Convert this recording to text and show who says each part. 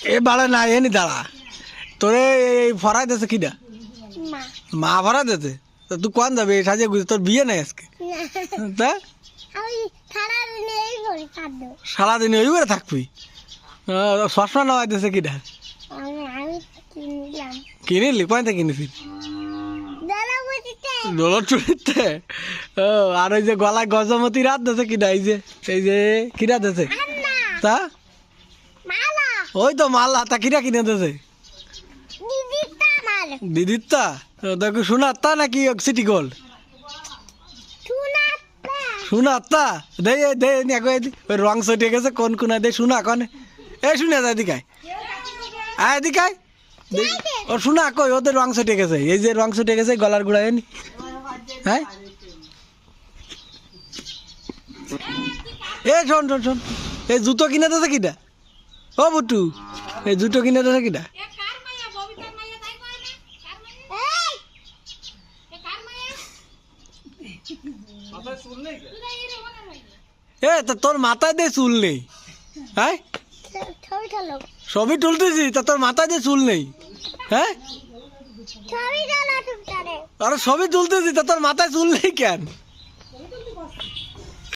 Speaker 1: এ বাড়া না এনি দাঁড়া তোরে এই ফরাই দেছে কিডা মা ফরাই দেছে তো তুই কোন যাবে সাজে গুজে তোর বিয়ে নাই আজকে তা সারাদিন ওই করে থাকবি চশমা নেওয়াই দিয়েছে কিডা কিনিলি কোন থেকে কিনেছিস দৌলতপুরিতে ও আর ওই যে গলায় গজমতি রাত দিয়েছে কিডা এই যে কিরা দিয়েছে তা ওই তো মালা তা কিরা কিনে দিয়েছে দিদির তা দেখো শোনার তা নাকি সিটি গোল্ড শোনার তা দে দে ওই রং চটে গেছে কোন কোনা দে শোনা কনে এ শুনে যা এদিকায় এদিকায় ও শোনা কই ওদের রং চটে গেছে এই যে রং চটে গেছে গলার গোড়ায় এনি হ্যাঁ এ শোন শোন শোন এই জুতো কিনে দিয়েছে কিটা ও বুটু এই জুতো কিনে দিয়েছে কিটা এ তা তোর মাথায় দিয়ে চুল নেই হ্যাঁ সবই তুলতেছি তা তোর মাথায় দিয়ে চুল নেই হ্যাঁ আরে সবই তুলতেছি তা তোর মাথায় চুল নেই কেন